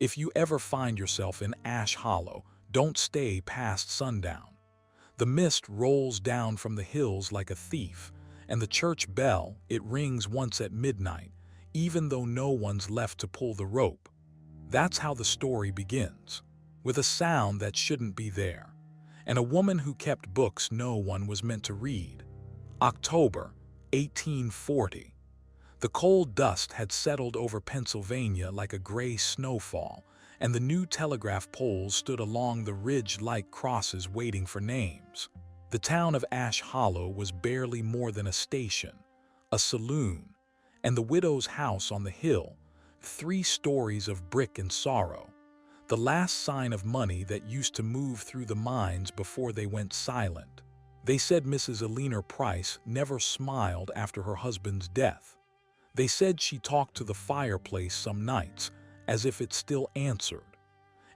If you ever find yourself in Ash Hollow, don't stay past sundown. The mist rolls down from the hills like a thief, and the church bell, it rings once at midnight, even though no one's left to pull the rope. That's how the story begins, with a sound that shouldn't be there, and a woman who kept books no one was meant to read. October 1840. The cold dust had settled over Pennsylvania like a gray snowfall, and the new telegraph poles stood along the ridge-like crosses waiting for names. The town of Ash Hollow was barely more than a station, a saloon, and the widow's house on the hill, 3 stories of brick and sorrow, the last sign of money that used to move through the mines before they went silent. They said Mrs. Eleanor Price never smiled after her husband's death. They said she talked to the fireplace some nights, as if it still answered.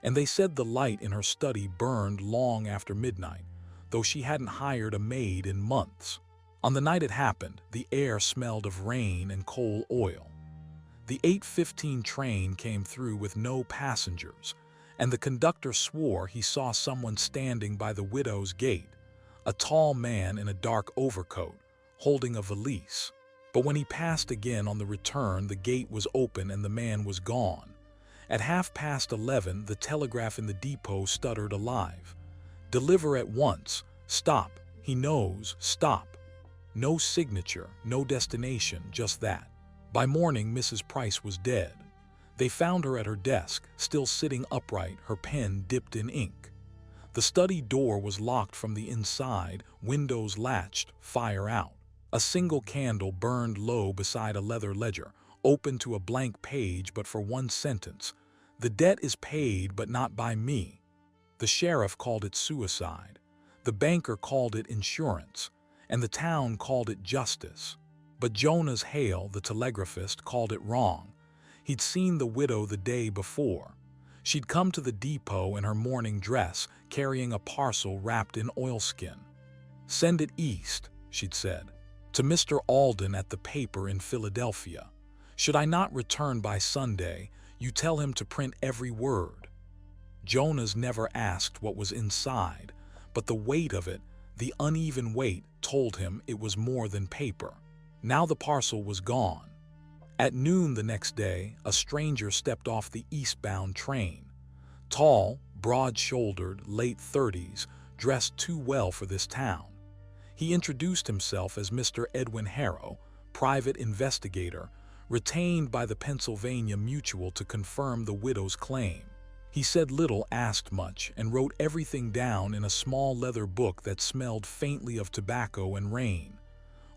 And they said the light in her study burned long after midnight, though she hadn't hired a maid in months. On the night it happened, the air smelled of rain and coal oil. The 8:15 train came through with no passengers, and the conductor swore he saw someone standing by the widow's gate, a tall man in a dark overcoat, holding a valise. But when he passed again on the return, the gate was open and the man was gone. At 11:30, the telegraph in the depot stuttered alive. "Deliver at once. Stop. He knows. Stop." No signature, no destination, just that. By morning, Mrs. Price was dead. They found her at her desk, still sitting upright, her pen dipped in ink. The study door was locked from the inside, windows latched, fire out. A single candle burned low beside a leather ledger, open to a blank page but for one sentence: "The debt is paid, but not by me." The sheriff called it suicide. The banker called it insurance, and the town called it justice. But Jonas Hale, the telegraphist, called it wrong. He'd seen the widow the day before. She'd come to the depot in her morning dress, carrying a parcel wrapped in oilskin. "Send it east," she'd said, "to Mr. Alden at the paper in Philadelphia. Should I not return by Sunday, you tell him to print every word." Jonas never asked what was inside, but the weight of it, the uneven weight, told him it was more than paper. Now the parcel was gone. At noon the next day, a stranger stepped off the eastbound train. Tall, broad-shouldered, late 30s, dressed too well for this town. He introduced himself as Mr. Edwin Harrow, private investigator, retained by the Pennsylvania Mutual to confirm the widow's claim. He said little, asked much, and wrote everything down in a small leather book that smelled faintly of tobacco and rain.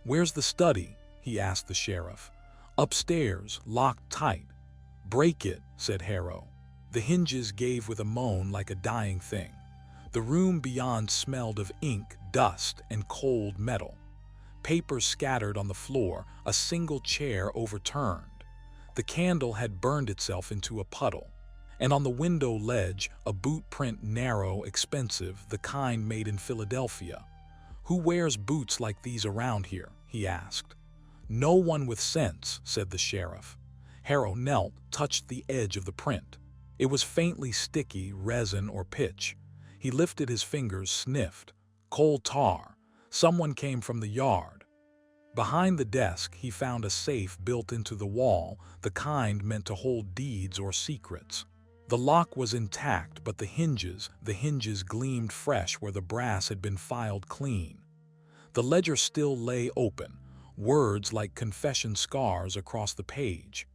"Where's the study?" he asked the sheriff. "Upstairs, locked tight." "Break it," said Harrow. The hinges gave with a moan like a dying thing. The room beyond smelled of ink, dust, and cold metal. Papers scattered on the floor, a single chair overturned. The candle had burned itself into a puddle. And on the window ledge, a boot print, narrow, expensive, the kind made in Philadelphia. "Who wears boots like these around here?" he asked. "No one with sense," said the sheriff. Harrow knelt, touched the edge of the print. It was faintly sticky, resin or pitch. He lifted his fingers, sniffed. Coal tar. Someone came from the yard. Behind the desk, he found a safe built into the wall, the kind meant to hold deeds or secrets. The lock was intact, but the hinges gleamed fresh where the brass had been filed clean. The ledger still lay open, words like confession scars across the page.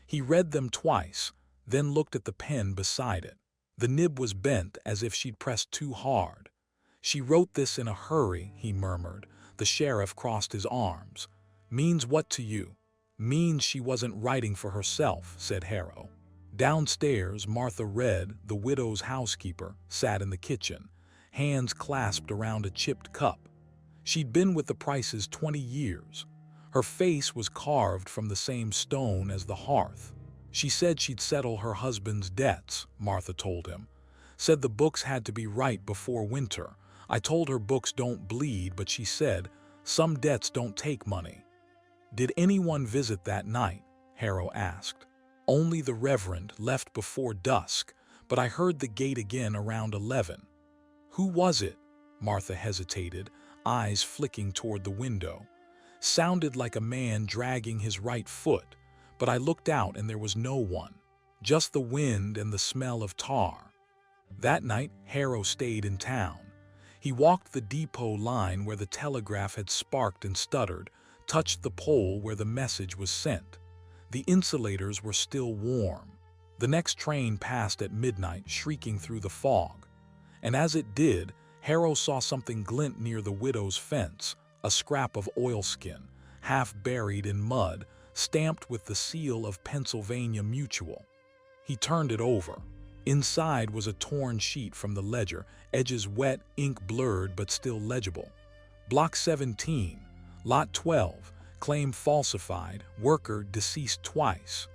He read them twice, then looked at the pen beside it. The nib was bent as if she'd pressed too hard. "She wrote this in a hurry," he murmured. The sheriff crossed his arms. "Means what to you?" "Means she wasn't writing for herself," said Harrow. Downstairs, Martha Red, the widow's housekeeper, sat in the kitchen, hands clasped around a chipped cup. She'd been with the Prices 20 years. Her face was carved from the same stone as the hearth. "She said she'd settle her husband's debts," Martha told him. "Said the books had to be right before winter. I told her books don't bleed, but she said, some debts don't take money." "Did anyone visit that night?" Harrow asked. Only the Reverend left before dusk, but I heard the gate again around 11. Who was it? Martha hesitated, eyes flicking toward the window. Sounded like a man dragging his right foot, but I looked out and there was no one. Just the wind and the smell of tar. That night, Harrow stayed in town. He walked the depot line where the telegraph had sparked and stuttered, touched the pole where the message was sent. The insulators were still warm. The next train passed at midnight, shrieking through the fog. And as it did, Harrow saw something glint near the widow's fence, a scrap of oilskin, half buried in mud, stamped with the seal of Pennsylvania Mutual. He turned it over. Inside was a torn sheet from the ledger, edges wet, ink blurred but still legible. Block 17, Lot 12, claim falsified, worker deceased twice.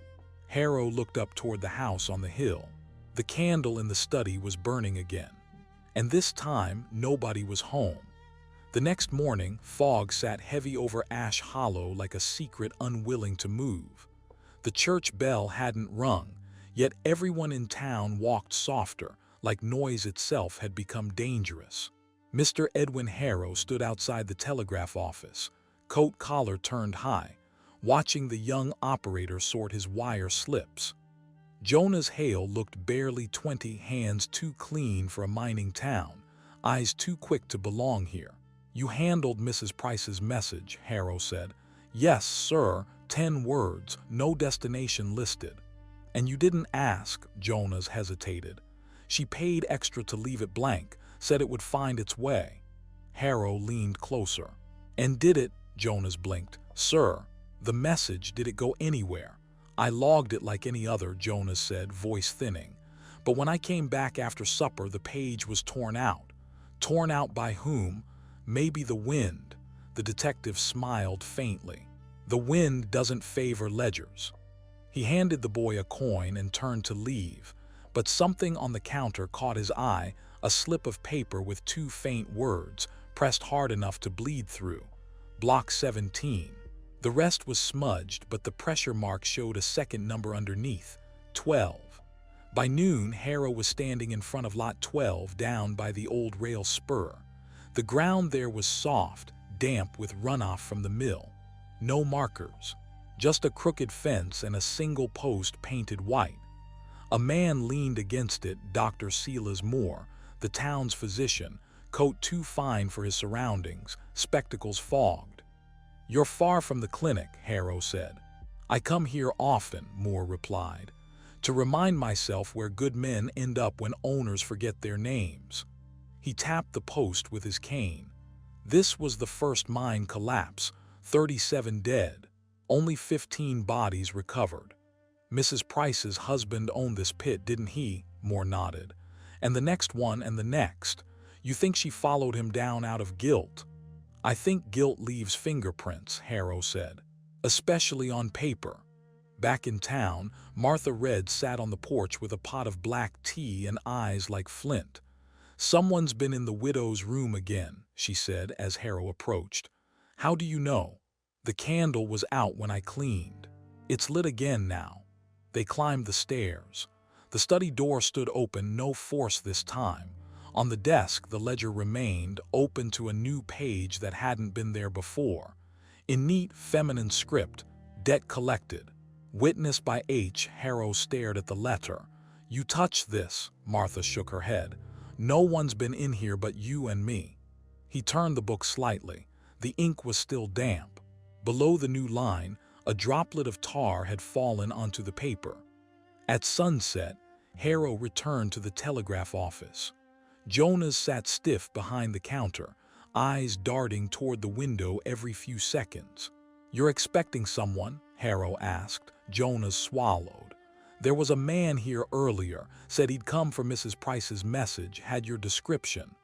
Harrow looked up toward the house on the hill. The candle in the study was burning again. And this time, nobody was home. The next morning, fog sat heavy over Ash Hollow like a secret unwilling to move. The church bell hadn't rung, yet everyone in town walked softer, like noise itself had become dangerous. Mr. Edwin Harrow stood outside the telegraph office, coat collar turned high, watching the young operator sort his wire slips. Jonas Hale looked barely 20, hands too clean for a mining town, eyes too quick to belong here. "You handled Mrs. Price's message," Harrow said. "Yes, sir, 10 words, no destination listed." "And you didn't ask," Jonas hesitated. "She paid extra to leave it blank, said it would find its way." Harrow leaned closer. "And did it?" Jonas blinked. "Sir, the message, did it go anywhere?" "I logged it like any other," Jonas said, voice thinning. "But when I came back after supper, the page was torn out." "Torn out by whom?" "Maybe the wind." The detective smiled faintly. "The wind doesn't favor ledgers." He handed the boy a coin and turned to leave, but something on the counter caught his eye, a slip of paper with 2 faint words, pressed hard enough to bleed through. Block 17. The rest was smudged, but the pressure mark showed a second number underneath, 12. By noon, Harrow was standing in front of Lot 12 down by the old rail spur. The ground there was soft, damp with runoff from the mill. No markers, just a crooked fence and a single post painted white. A man leaned against it, Dr. Silas Moore, the town's physician, coat too fine for his surroundings, spectacles fogged. "You're far from the clinic," Harrow said. "I come here often," Moore replied, "to remind myself where good men end up when owners forget their names." He tapped the post with his cane. "This was the first mine collapse, 37 dead, only 15 bodies recovered. Mrs. Price's husband owned this pit, didn't he?" Moore nodded. "And the next one and the next. You think she followed him down out of guilt?" "I think guilt leaves fingerprints," Harrow said, "especially on paper." Back in town, Martha Red sat on the porch with a pot of black tea and eyes like flint. "Someone's been in the widow's room again," she said as Harrow approached. "How do you know?" "The candle was out when I cleaned. It's lit again now." They climbed the stairs. The study door stood open, no force this time. On the desk, the ledger remained, open to a new page that hadn't been there before. In neat, feminine script, "Debt collected. Witnessed by H." Harrow stared at the letter. "You touched this," Martha shook her head. "No one's been in here but you and me." He turned the book slightly. The ink was still damp. Below the new line, a droplet of tar had fallen onto the paper. At sunset, Harrow returned to the telegraph office. Jonas sat stiff behind the counter, eyes darting toward the window every few seconds. "You're expecting someone?" Harrow asked. Jonas swallowed. "There was a man here earlier, said he'd come for Mrs. Price's message, had your description."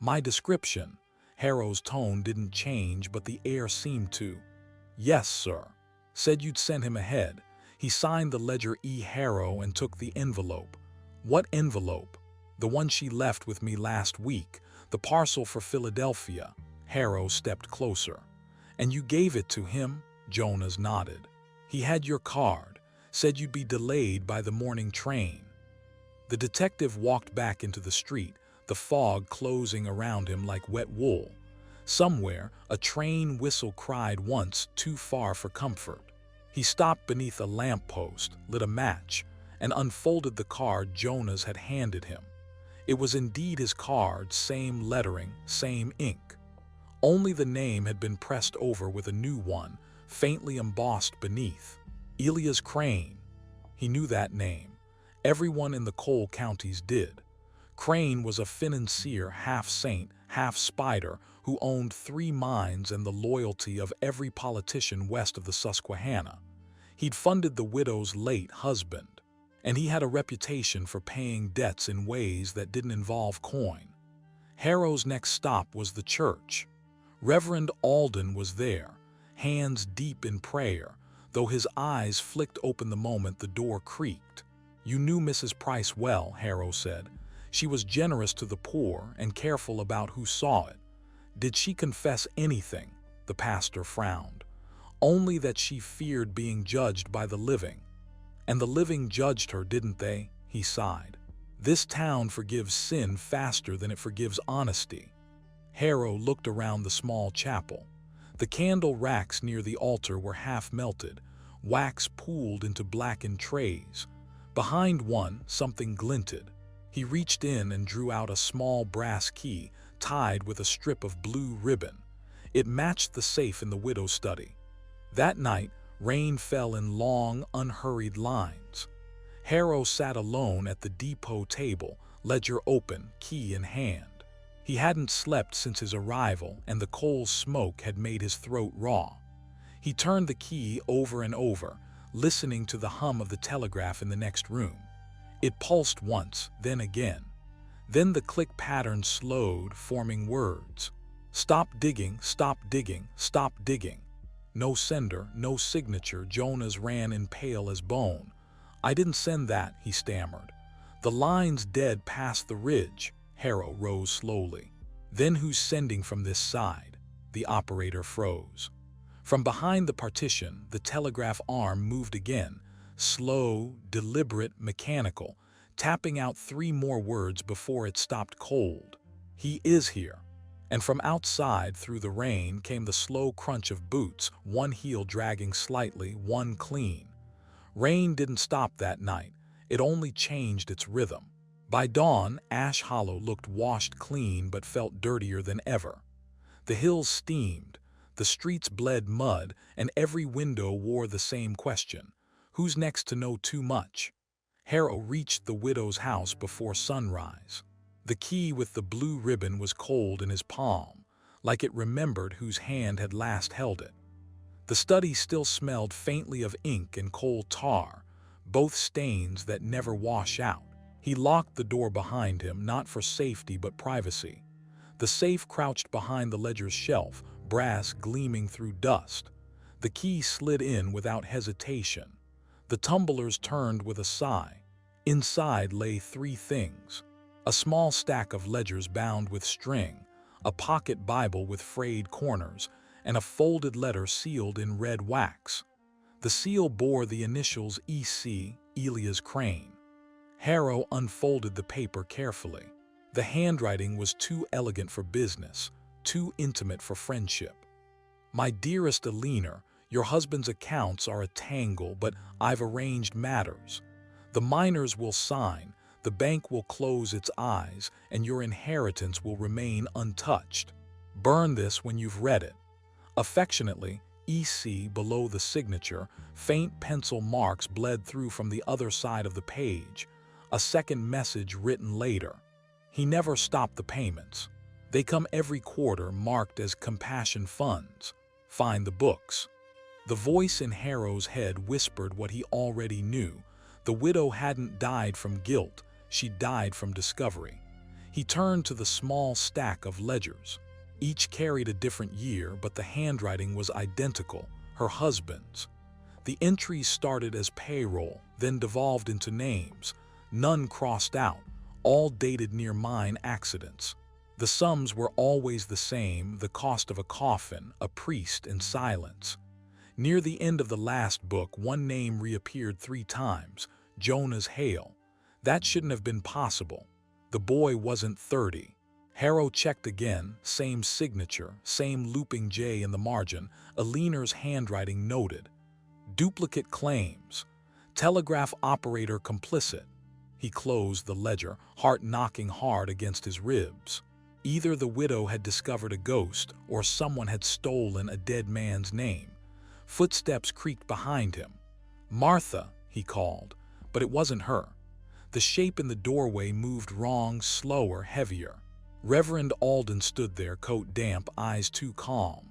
"My description?" Harrow's tone didn't change, but the air seemed to. "Yes, sir. Said you'd send him ahead." He signed the ledger E. Harrow and took the envelope. "What envelope?" "The one she left with me last week, the parcel for Philadelphia." Harrow stepped closer. "And you gave it to him?" Jonas nodded. "He had your card. Said you'd be delayed by the morning train." The detective walked back into the street, the fog closing around him like wet wool. Somewhere, a train whistle cried once too far for comfort. He stopped beneath a lamppost, lit a match, and unfolded the card Jonas had handed him. It was indeed his card, same lettering, same ink. Only the name had been pressed over with a new one, faintly embossed beneath. Elias Crane. He knew that name. Everyone in the coal counties did. Crane was a financier, half saint, half spider, who owned 3 mines and the loyalty of every politician west of the Susquehanna. He'd funded the widow's late husband, and he had a reputation for paying debts in ways that didn't involve coin. Harrow's next stop was the church. Reverend Alden was there, hands deep in prayer, though his eyes flicked open the moment the door creaked. "You knew Mrs. Price well," Harrow said. "She was generous to the poor and careful about who saw it." "Did she confess anything?" The pastor frowned. "Only that she feared being judged by the living." "And the living judged her, didn't they?" He sighed. "This town forgives sin faster than it forgives honesty." Harrow looked around the small chapel. The candle racks near the altar were half melted, wax pooled into blackened trays. Behind one, something glinted. He reached in and drew out a small brass key tied with a strip of blue ribbon. It matched the safe in the widow's study. That night, rain fell in long, unhurried lines. Harrow sat alone at the depot table, ledger open, key in hand. He hadn't slept since his arrival, and the coal smoke had made his throat raw. He turned the key over and over, listening to the hum of the telegraph in the next room. It pulsed once, then again. Then the click pattern slowed, forming words. "Stop digging, stop digging, stop digging." No sender, no signature. Jonas ran in pale as bone. "I didn't send that," he stammered. "The line's dead past the ridge." Harrow rose slowly. "Then who's sending from this side?" The operator froze. From behind the partition, the telegraph arm moved again, slow, deliberate, mechanical, tapping out 3 more words before it stopped cold. "He is here." And from outside, through the rain, came the slow crunch of boots, one heel dragging slightly, one clean. Rain didn't stop that night. It only changed its rhythm. By dawn, Ash Hollow looked washed clean but felt dirtier than ever. The hills steamed, the streets bled mud, and every window wore the same question: who's next to know too much? Harrow reached the widow's house before sunrise. The key with the blue ribbon was cold in his palm, like it remembered whose hand had last held it. The study still smelled faintly of ink and coal tar, both stains that never wash out. He locked the door behind him, not for safety but privacy. The safe crouched behind the ledger's shelf, brass gleaming through dust. The key slid in without hesitation. The tumblers turned with a sigh. Inside lay 3 things: a small stack of ledgers bound with string, a pocket Bible with frayed corners, and a folded letter sealed in red wax. The seal bore the initials E.C., Elias Crane. Harrow unfolded the paper carefully. The handwriting was too elegant for business, too intimate for friendship. "My dearest Eleanor, your husband's accounts are a tangle, but I've arranged matters. The miners will sign, the bank will close its eyes, and your inheritance will remain untouched. Burn this when you've read it. Affectionately, E.C." Below the signature, faint pencil marks bled through from the other side of the page. A second message written later. "He never stopped the payments. They come every quarter, marked as compassion funds. Find the books." The voice in Harrow's head whispered what he already knew. The widow hadn't died from guilt, she died from discovery. He turned to the small stack of ledgers. Each carried a different year, but the handwriting was identical, her husband's. The entries started as payroll, then devolved into names. None crossed out, all dated near mine accidents. The sums were always the same: the cost of a coffin, a priest, and silence. Near the end of the last book, one name reappeared 3 times, Jonas Hale. That shouldn't have been possible. The boy wasn't 30. Harrow checked again, same signature, same looping J in the margin, Aliner's handwriting noted. Duplicate claims. Telegraph operator complicit. He closed the ledger, heart knocking hard against his ribs. Either the widow had discovered a ghost, or someone had stolen a dead man's name. Footsteps creaked behind him. "Martha," he called, but it wasn't her. The shape in the doorway moved wrong, slower, heavier. Reverend Alden stood there, coat damp, eyes too calm.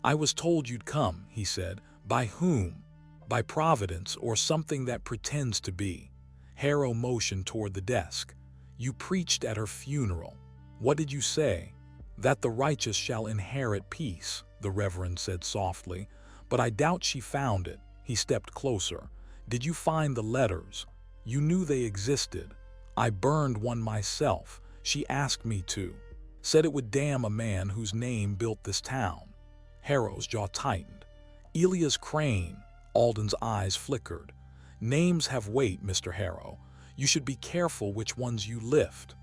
"I was told you'd come," he said. "By whom? By Providence, or something that pretends to be." Harrow motioned toward the desk. "You preached at her funeral. What did you say?" "That the righteous shall inherit peace," the Reverend said softly. "But I doubt she found it." He stepped closer. "Did you find the letters? You knew they existed." "I burned one myself. She asked me to. Said it would damn a man whose name built this town." Harrow's jaw tightened. "Elias Crane." Alden's eyes flickered. "Names have weight, Mr. Harrow. You should be careful which ones you lift."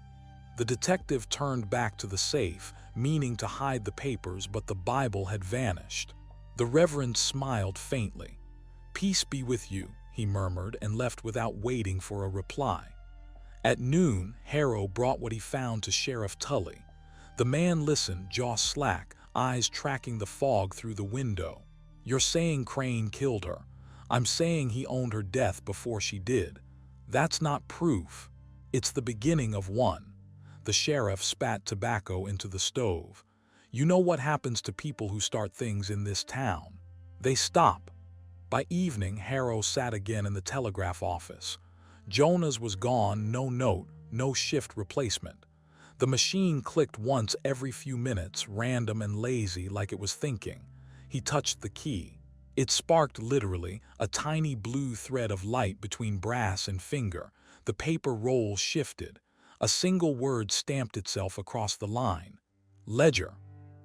The detective turned back to the safe, meaning to hide the papers, but the Bible had vanished. The Reverend smiled faintly. "Peace be with you," he murmured, and left without waiting for a reply. At noon, Harrow brought what he found to Sheriff Tully. The man listened, jaw slack, eyes tracking the fog through the window. "You're saying Crane killed her. I'm saying he owned her death before she did. That's not proof. It's the beginning of one." The sheriff spat tobacco into the stove. "You know what happens to people who start things in this town. They stop." By evening, Harrow sat again in the telegraph office. Jonas was gone, no note, no shift replacement. The machine clicked once every few minutes, random and lazy, like it was thinking. He touched the key. It sparked literally, a tiny blue thread of light between brass and finger. The paper roll shifted. A single word stamped itself across the line. "Ledger."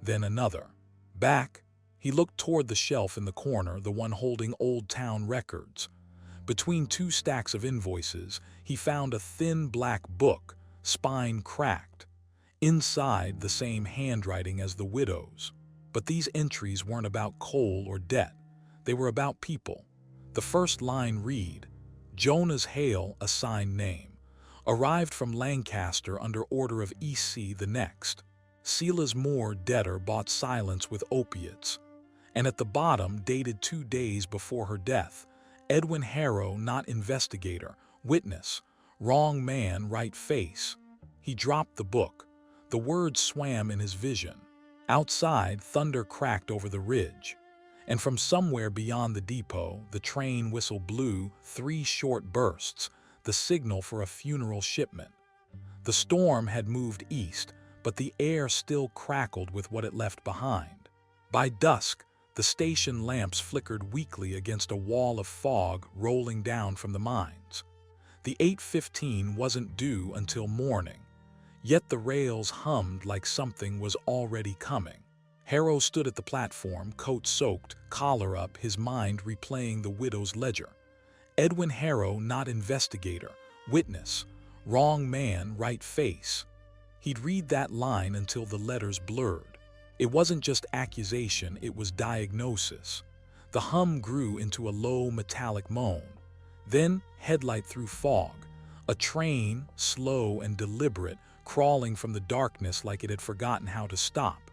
Then another. "Back." He looked toward the shelf in the corner, the one holding Old Town records. Between 2 stacks of invoices, he found a thin black book, spine cracked. Inside, the same handwriting as the widow's. But these entries weren't about coal or debt. They were about people. The first line read, "Jonas Hale, assigned name. Arrived from Lancaster under order of E.C. the next. Silas Moore, debtor, bought silence with opiates." And at the bottom, dated 2 days before her death, "Edwin Harrow, not investigator. Witness. Wrong man, right face." He dropped the book. The words swam in his vision. Outside, thunder cracked over the ridge. And from somewhere beyond the depot, the train whistle blew, 3 short bursts, the signal for a funeral shipment. The storm had moved east, but the air still crackled with what it left behind. By dusk, the station lamps flickered weakly against a wall of fog rolling down from the mines. The 8:15 wasn't due until morning, yet the rails hummed like something was already coming. Harrow stood at the platform, coat soaked, collar up, his mind replaying the widow's ledger. "Edwin Harrow, not investigator. Witness. Wrong man, right face." He'd read that line until the letters blurred. It wasn't just accusation, it was diagnosis. The hum grew into a low metallic moan. Then, headlight through fog. A train, slow and deliberate, crawling from the darkness like it had forgotten how to stop.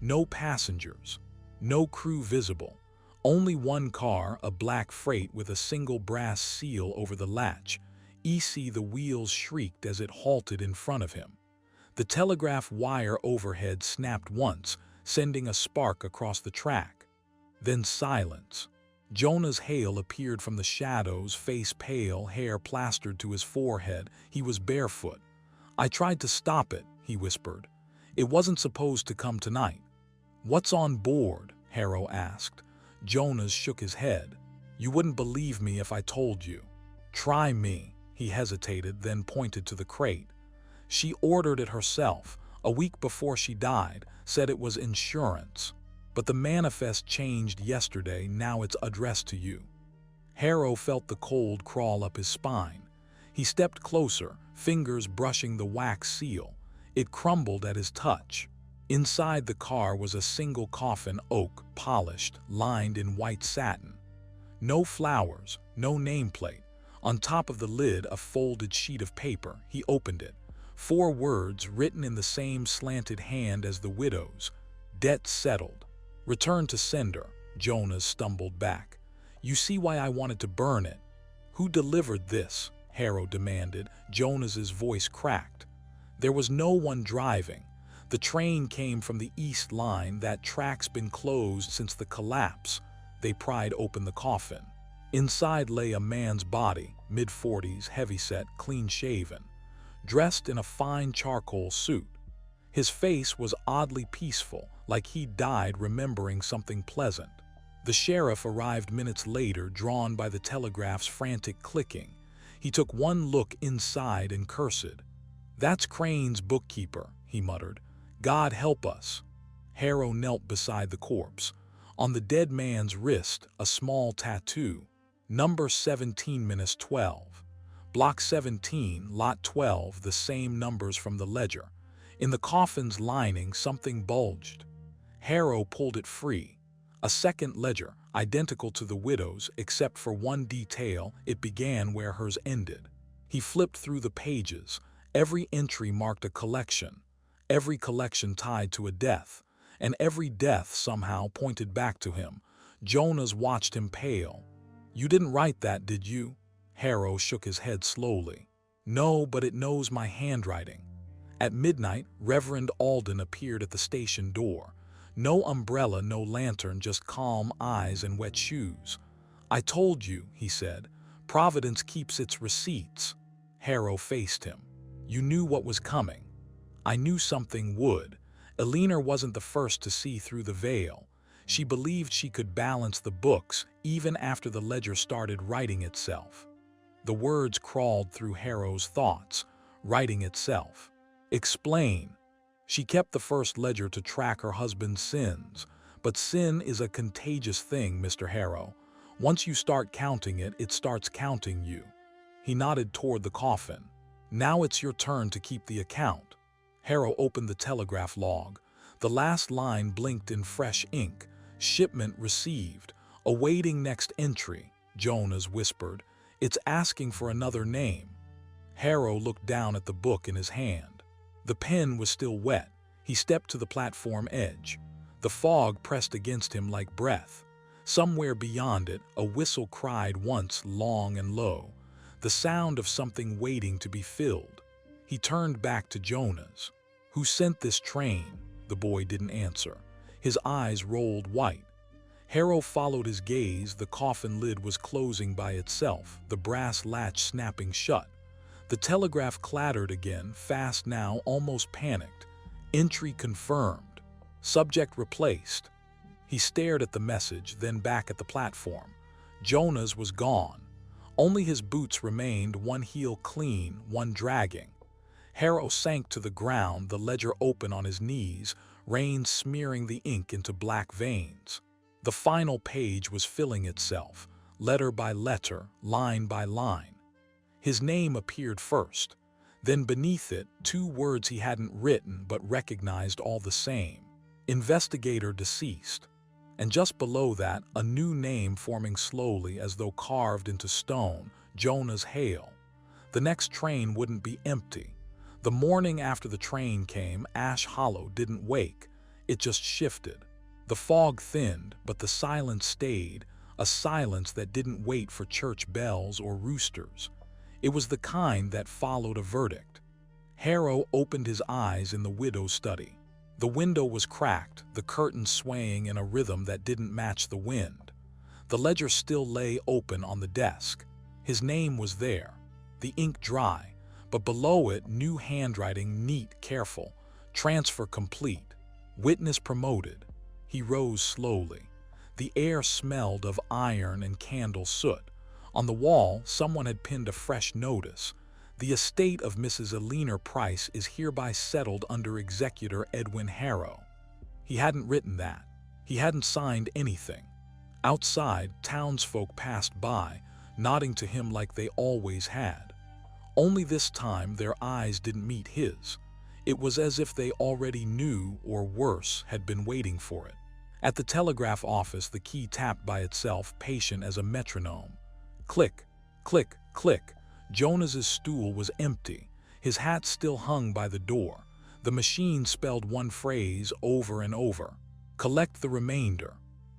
No passengers. No crew visible. Only one car, a black freight with a single brass seal over the latch. E.C. the wheels shrieked as it halted in front of him. The telegraph wire overhead snapped once, sending a spark across the track. Then silence. Jonas Hale appeared from the shadows, face pale, hair plastered to his forehead. He was barefoot. "I tried to stop it," he whispered. "It wasn't supposed to come tonight." "What's on board?" Harrow asked. Jonas shook his head. "You wouldn't believe me if I told you." "Try me." He hesitated, then pointed to the crate. "She ordered it herself, a week before she died, said it was insurance." But the manifest changed yesterday, now it's addressed to you. Harrow felt the cold crawl up his spine. He stepped closer, fingers brushing the wax seal. It crumbled at his touch. Inside the car was a single coffin, oak, polished, lined in white satin. No flowers, no nameplate. On top of the lid, a folded sheet of paper. He opened it. 4 words written in the same slanted hand as the widow's. Debt settled. Return to sender. Jonas stumbled back. You see why I wanted to burn it. Who delivered this? Harrow demanded. Jonas's voice cracked. There was no one driving. The train came from the East Line. That track's been closed since the collapse. They pried open the coffin. Inside lay a man's body, mid-40s, heavyset, clean-shaven, dressed in a fine charcoal suit. His face was oddly peaceful, like he'd died remembering something pleasant. The sheriff arrived minutes later, drawn by the telegraph's frantic clicking. He took one look inside and cursed. That's Crane's bookkeeper, he muttered. God help us. Harrow knelt beside the corpse. On the dead man's wrist, a small tattoo. Number 17-12. Block 17, Lot 12, the same numbers from the ledger. In the coffin's lining, something bulged. Harrow pulled it free. A second ledger, identical to the widow's, except for one detail: it began where hers ended. He flipped through the pages. Every entry marked a collection. Every collection tied to a death. And every death somehow pointed back to him. Jonas watched him pale. You didn't write that, did you? Harrow shook his head slowly. No, but it knows my handwriting. At midnight, Reverend Alden appeared at the station door. No umbrella, no lantern, just calm eyes and wet shoes. I told you, he said. Providence keeps its receipts. Harrow faced him. You knew what was coming. I knew something would. Eleanor wasn't the first to see through the veil. She believed she could balance the books even after the ledger started writing itself. The words crawled through Harrow's thoughts, writing itself. Explain. She kept the first ledger to track her husband's sins. But sin is a contagious thing, Mr. Harrow. Once you start counting it, it starts counting you. He nodded toward the coffin. Now it's your turn to keep the account. Harrow opened the telegraph log. The last line blinked in fresh ink. Shipment received. Awaiting next entry, Jonas whispered. It's asking for another name. Harrow looked down at the book in his hand. The pen was still wet. He stepped to the platform edge. The fog pressed against him like breath. Somewhere beyond it, a whistle cried once, long and low, the sound of something waiting to be filled. He turned back to Jonas. Who sent this train? The boy didn't answer. His eyes rolled white. Harrow followed his gaze. The coffin lid was closing by itself, the brass latch snapping shut. The telegraph clattered again, fast now, almost panicked. Entry confirmed. Subject replaced. He stared at the message, then back at the platform. Jonas was gone. Only his boots remained, one heel clean, one dragging. Harrow sank to the ground, the ledger open on his knees, rain smearing the ink into black veins. The final page was filling itself, letter by letter, line by line. His name appeared first. Then beneath it, 2 words he hadn't written but recognized all the same. Investigator deceased. And just below that, a new name forming slowly as though carved into stone, Jonas Hale. The next train wouldn't be empty. The morning after the train came, Ash Hollow didn't wake. It just shifted. The fog thinned, but the silence stayed, a silence that didn't wait for church bells or roosters. It was the kind that followed a verdict. Harrow opened his eyes in the widow's study. The window was cracked, the curtains swaying in a rhythm that didn't match the wind. The ledger still lay open on the desk. His name was there, the ink dry, but below it, new handwriting, neat, careful. Transfer complete. Witness promoted. He rose slowly. The air smelled of iron and candle soot. On the wall, someone had pinned a fresh notice. The estate of Mrs. Eleanor Price is hereby settled under Executor Edwin Harrow. He hadn't written that. He hadn't signed anything. Outside, townsfolk passed by, nodding to him like they always had. Only this time their eyes didn't meet his. It was as if they already knew, or worse, had been waiting for it. At the telegraph office, the key tapped by itself, patient as a metronome. Click, click, click. Jonas's stool was empty. His hat still hung by the door. The machine spelled one phrase over and over. Collect the remainder.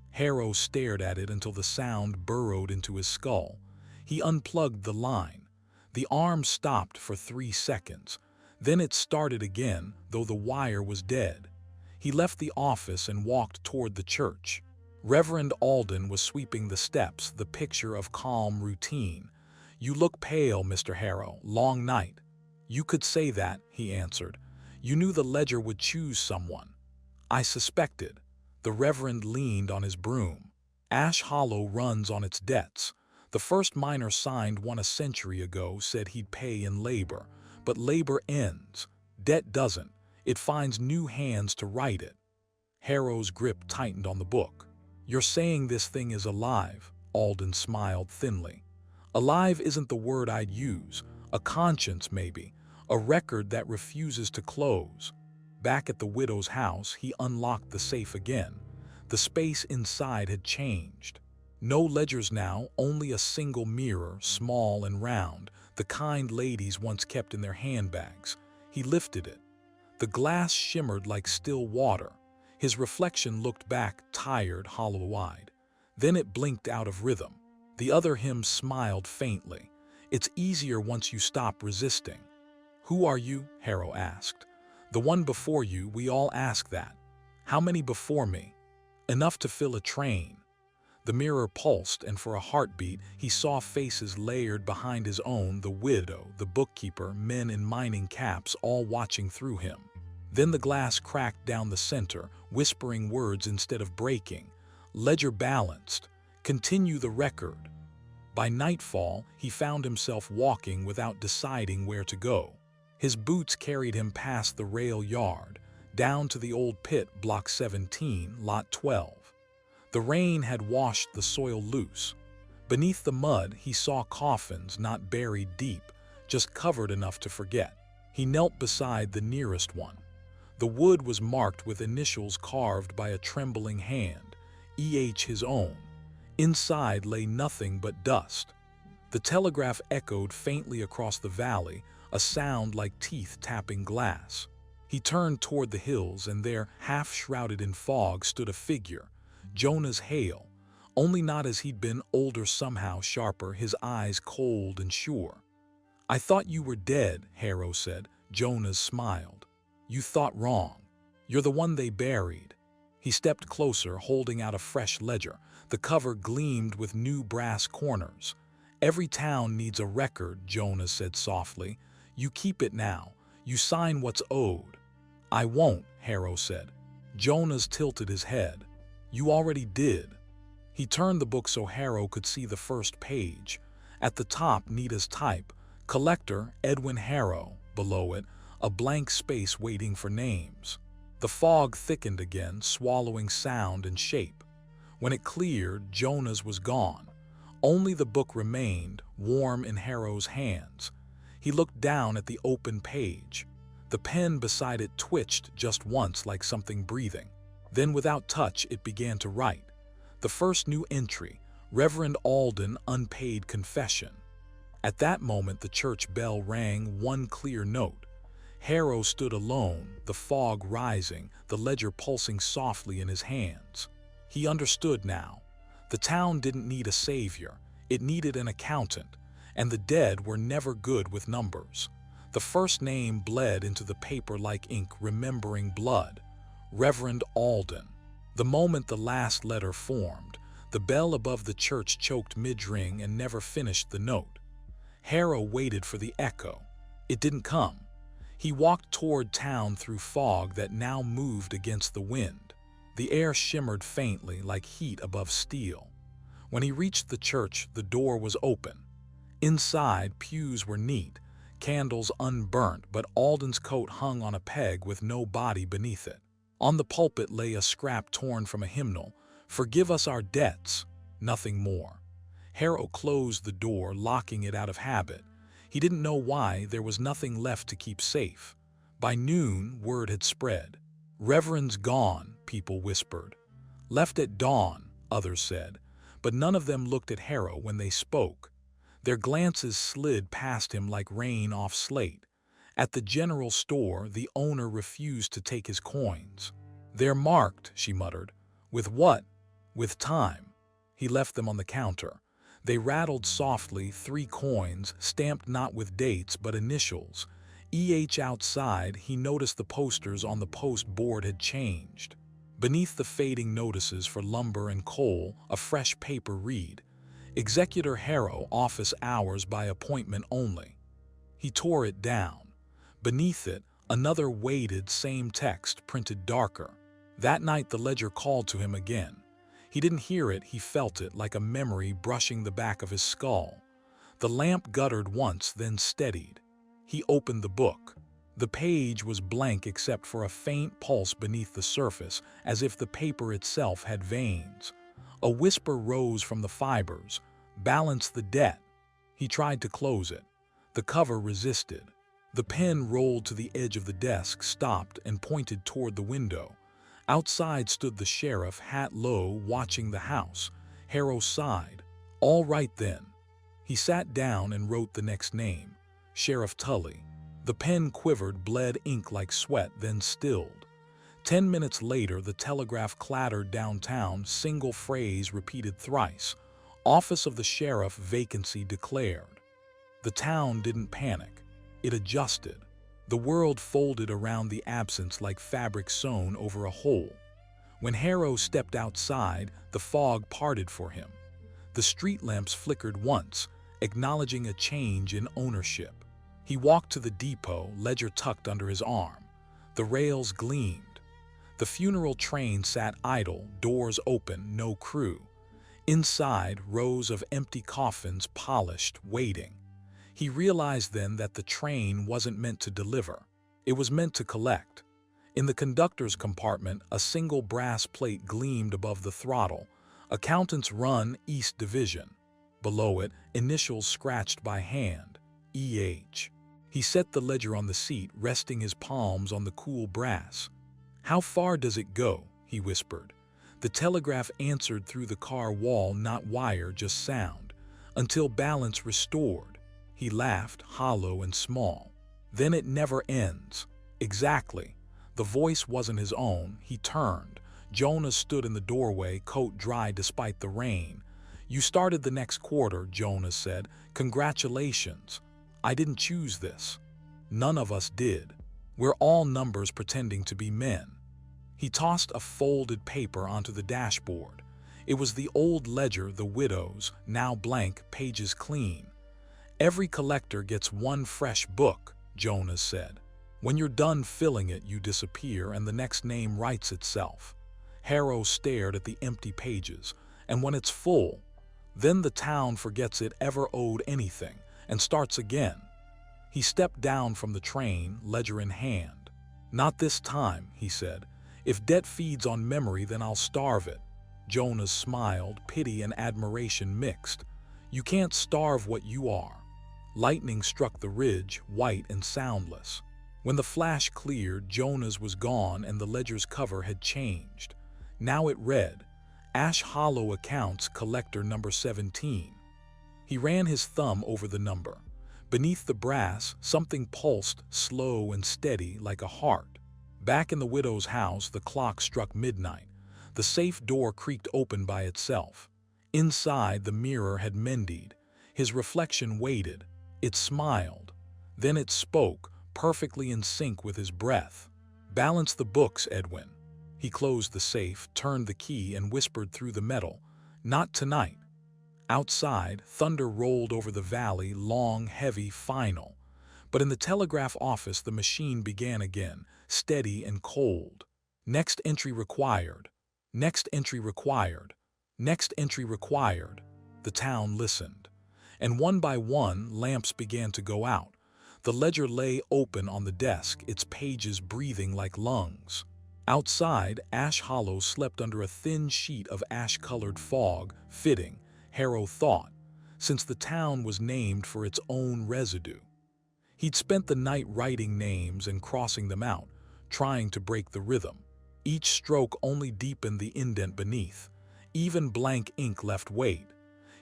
Harrow stared at it until the sound burrowed into his skull. He unplugged the line. The arm stopped for 3 seconds. Then it started again, though the wire was dead. He left the office and walked toward the church. Reverend Alden was sweeping the steps, the picture of calm routine. "You look pale, Mr. Harrow. Long night." "You could say that," he answered. "You knew the ledger would choose someone." "I suspected." The Reverend leaned on his broom. "Ash Hollow runs on its debts. The first miner signed one a century ago, said he'd pay in labor. But labor ends. Debt doesn't. It finds new hands to write it." Harrow's grip tightened on the book. "You're saying this thing is alive?" Alden smiled thinly. "Alive isn't the word I'd use. A conscience, maybe. A record that refuses to close." Back at the widow's house, he unlocked the safe again. The space inside had changed. No ledgers now, only a single mirror, small and round, the kind ladies once kept in their handbags. He lifted it. The glass shimmered like still water. His reflection looked back, tired, hollow-eyed. Then it blinked out of rhythm. The other him smiled faintly. "It's easier once you stop resisting." "Who are you?" Harrow asked. "The one before you, we all ask that." "How many before me?" "Enough to fill a train." The mirror pulsed, and for a heartbeat, he saw faces layered behind his own, the widow, the bookkeeper, men in mining caps, all watching through him. Then the glass cracked down the center, whispering words instead of breaking. "Ledger balanced. Continue the record." By nightfall, he found himself walking without deciding where to go. His boots carried him past the rail yard, down to the old pit, Block 17, Lot 12. The rain had washed the soil loose. Beneath the mud, he saw coffins not buried deep, just covered enough to forget. He knelt beside the nearest one. The wood was marked with initials carved by a trembling hand, E.H. his own. Inside lay nothing but dust. The telegraph echoed faintly across the valley, a sound like teeth tapping glass. He turned toward the hills, and there, half shrouded in fog, stood a figure. Jonas Hale, only not as he'd been, older somehow, sharper, his eyes cold and sure. "I thought you were dead," Harrow said. Jonas smiled. "You thought wrong. You're the one they buried." He stepped closer, holding out a fresh ledger. The cover gleamed with new brass corners. "Every town needs a record," Jonas said softly. "You keep it now. You sign what's owed." "I won't," Harrow said. Jonas tilted his head. "You already did." He turned the book so Harrow could see the first page. At the top, neat as type, "Collector Edwin Harrow." Below it, a blank space waiting for names. The fog thickened again, swallowing sound and shape. When it cleared, Jonas was gone. Only the book remained, warm in Harrow's hands. He looked down at the open page. The pen beside it twitched just once, like something breathing. Then, without touch, it began to write. The first new entry, Reverend Alden, unpaid confession. At that moment, the church bell rang, one clear note. Harrow stood alone, the fog rising, the ledger pulsing softly in his hands. He understood now. The town didn't need a savior. It needed an accountant, and the dead were never good with numbers. The first name bled into the paper like ink, remembering blood. Reverend Alden. The moment the last letter formed, the bell above the church choked mid-ring and never finished the note. Harrow waited for the echo. It didn't come. He walked toward town through fog that now moved against the wind. The air shimmered faintly, like heat above steel. When he reached the church, the door was open. Inside, pews were neat, candles unburnt, but Alden's coat hung on a peg with no body beneath it. On the pulpit lay a scrap torn from a hymnal, "Forgive us our debts," nothing more. Harrow closed the door, locking it out of habit. He didn't know why. There was nothing left to keep safe. By noon, word had spread. "Reverend's gone," people whispered. "Left at dawn," others said, but none of them looked at Harrow when they spoke. Their glances slid past him like rain off slate. At the general store, the owner refused to take his coins. "They're marked," she muttered. "With what?" "With time." He left them on the counter. They rattled softly, 3 coins, stamped not with dates but initials. Outside, he noticed the posters on the post board had changed. Beneath the fading notices for lumber and coal, a fresh paper read, "Executor Harrow, office hours by appointment only." He tore it down. Beneath it, another weighted same text printed darker. That night the ledger called to him again. He didn't hear it, he felt it like a memory brushing the back of his skull. The lamp guttered once, then steadied. He opened the book. The page was blank except for a faint pulse beneath the surface, as if the paper itself had veins. A whisper rose from the fibers, "Balance the debt." He tried to close it. The cover resisted. The pen rolled to the edge of the desk, stopped, and pointed toward the window. Outside stood the sheriff, hat low, watching the house. Harrow sighed. "All right then." He sat down and wrote the next name, Sheriff Tully. The pen quivered, bled ink like sweat, then stilled. 10 minutes later, the telegraph clattered downtown, single phrase repeated thrice. "Office of the sheriff, vacancy declared." The town didn't panic. It adjusted. The world folded around the absence like fabric sewn over a hole. When Harrow stepped outside, the fog parted for him. The street lamps flickered once, acknowledging a change in ownership. He walked to the depot, ledger tucked under his arm. The rails gleamed. The funeral train sat idle, doors open, no crew. Inside, rows of empty coffins, polished, waiting. He realized then that the train wasn't meant to deliver. It was meant to collect. In the conductor's compartment, a single brass plate gleamed above the throttle. "Accountants Run, East Division." Below it, initials scratched by hand, E.H. He set the ledger on the seat, resting his palms on the cool brass. "How far does it go?" he whispered. The telegraph answered through the car wall, not wire, just sound. "Until balance restored." He laughed, hollow and small. "Then it never ends." "Exactly." The voice wasn't his own. He turned. Jonah stood in the doorway, coat dry despite the rain. "You started the next quarter," Jonah said. "Congratulations." "I didn't choose this." "None of us did. We're all numbers pretending to be men." He tossed a folded paper onto the dashboard. It was the old ledger, the widow's, now blank, pages clean. "Every collector gets one fresh book," Jonas said. "When you're done filling it, you disappear and the next name writes itself." Harrow stared at the empty pages. "And when it's full, then the town forgets it ever owed anything and starts again." He stepped down from the train, ledger in hand. "Not this time," he said. "If debt feeds on memory, then I'll starve it." Jonas smiled, pity and admiration mixed. "You can't starve what you are." Lightning struck the ridge, white and soundless. When the flash cleared, Jonas was gone and the ledger's cover had changed. Now it read, "Ash Hollow Accounts, Collector Number 17. He ran his thumb over the number. Beneath the brass, something pulsed, slow and steady, like a heart. Back in the widow's house, the clock struck midnight. The safe door creaked open by itself. Inside, the mirror had mended. His reflection waited. It smiled. Then it spoke, perfectly in sync with his breath. "Balance the books, Edwin." He closed the safe, turned the key, and whispered through the metal, "Not tonight." Outside, thunder rolled over the valley, long, heavy, final. But in the telegraph office, the machine began again, steady and cold. "Next entry required. Next entry required. Next entry required." The town listened. And one by one, lamps began to go out. The ledger lay open on the desk, its pages breathing like lungs. Outside, Ash Hollow slept under a thin sheet of ash-colored fog, fitting, Harrow thought, since the town was named for its own residue. He'd spent the night writing names and crossing them out, trying to break the rhythm. Each stroke only deepened the indent beneath. Even blank ink left weight.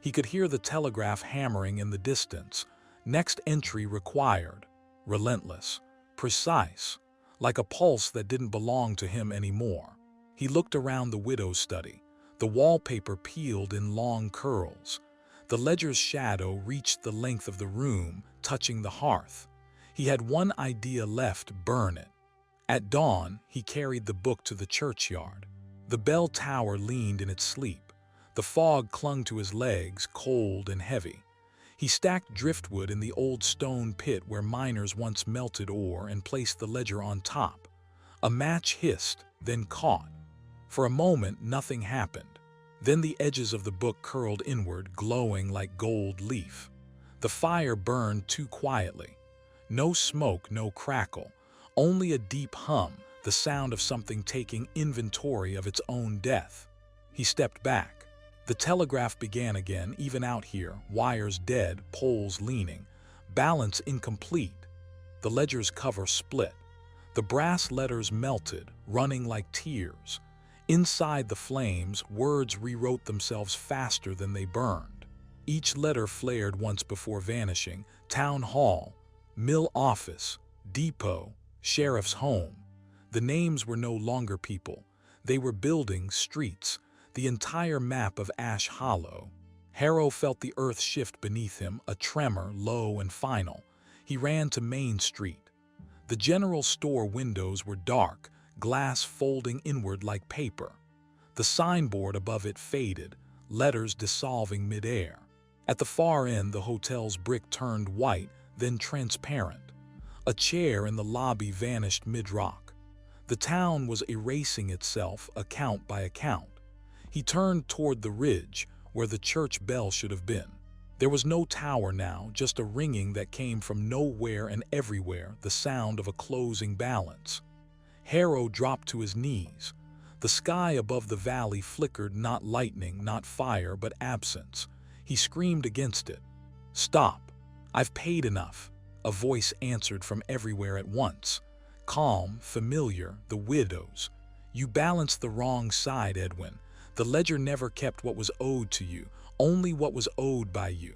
He could hear the telegraph hammering in the distance. Next entry required. Relentless. Precise. Like a pulse that didn't belong to him anymore. He looked around the widow's study. The wallpaper peeled in long curls. The ledger's shadow reached the length of the room, touching the hearth. He had one idea left: burn it. At dawn, he carried the book to the churchyard. The bell tower leaned in its sleep. The fog clung to his legs, cold and heavy. He stacked driftwood in the old stone pit where miners once melted ore and placed the ledger on top. A match hissed, then caught. For a moment, nothing happened. Then the edges of the book curled inward, glowing like gold leaf. The fire burned too quietly. No smoke, no crackle, only a deep hum, the sound of something taking inventory of its own death. He stepped back. The telegraph began again, even out here, wires dead, poles leaning, balance incomplete. The ledger's cover split. The brass letters melted, running like tears. Inside the flames, words rewrote themselves faster than they burned. Each letter flared once before vanishing: town hall, mill office, depot, sheriff's home. The names were no longer people. They were buildings, streets, the entire map of Ash Hollow. Harrow felt the earth shift beneath him, a tremor, low and final. He ran to Main Street. The general store windows were dark, glass folding inward like paper. The signboard above it faded, letters dissolving midair. At the far end, the hotel's brick turned white, then transparent. A chair in the lobby vanished mid-rock. The town was erasing itself, account by account. He turned toward the ridge, where the church bell should have been. There was no tower now, just a ringing that came from nowhere and everywhere, the sound of a closing balance. Harrow dropped to his knees. The sky above the valley flickered, not lightning, not fire, but absence. He screamed against it. "Stop! I've paid enough." A voice answered from everywhere at once. Calm, familiar, the widow's. "You balanced the wrong side, Edwin. The ledger never kept what was owed to you, only what was owed by you."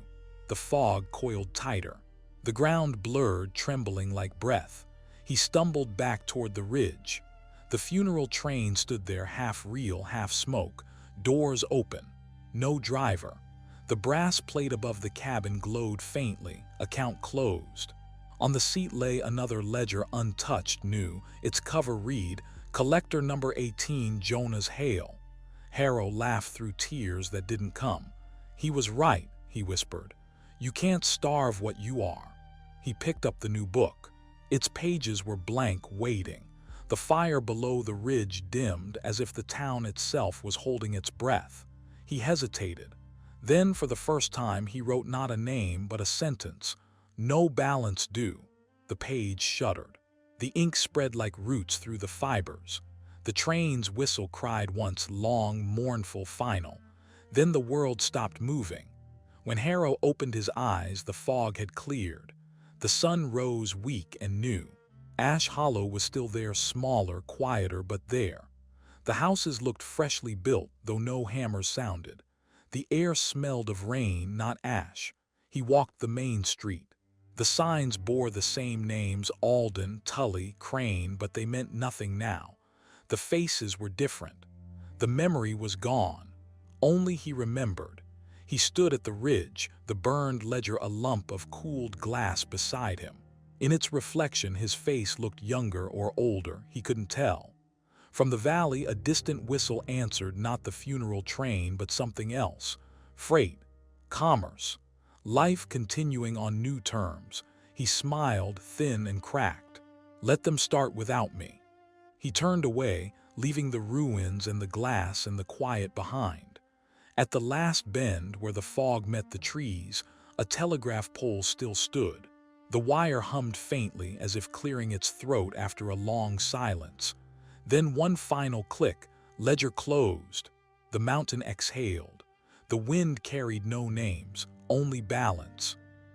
The fog coiled tighter. The ground blurred, trembling like breath. He stumbled back toward the ridge. The funeral train stood there, half real, half smoke, doors open. No driver. The brass plate above the cabin glowed faintly, account closed. On the seat lay another ledger, untouched, new. Its cover read, "Collector number 18, Jonah's Hale." Harrow laughed through tears that didn't come. "He was right," he whispered. "You can't starve what you are." He picked up the new book. Its pages were blank, waiting. The fire below the ridge dimmed, as if the town itself was holding its breath. He hesitated. Then, for the first time, he wrote not a name, but a sentence. "No balance due." The page shuddered. The ink spread like roots through the fibers. The train's whistle cried once, long, mournful, final. Then the world stopped moving. When Harrow opened his eyes, the fog had cleared. The sun rose weak and new. Ash Hollow was still there, smaller, quieter, but there. The houses looked freshly built, though no hammers sounded. The air smelled of rain, not ash. He walked the main street. The signs bore the same names: Alden, Tully, Crane, but they meant nothing now. The faces were different. The memory was gone. Only he remembered. He stood at the ridge, the burned ledger a lump of cooled glass beside him. In its reflection, his face looked younger or older, he couldn't tell. From the valley, a distant whistle answered, not the funeral train, but something else. Freight, commerce, life continuing on new terms. He smiled, thin and cracked. "Let them start without me." He turned away, leaving the ruins and the glass and the quiet behind. At the last bend, where the fog met the trees, a telegraph pole still stood. The wire hummed faintly, as if clearing its throat after a long silence. Then one final click, ledger closed. The mountain exhaled. The wind carried no names, only balance.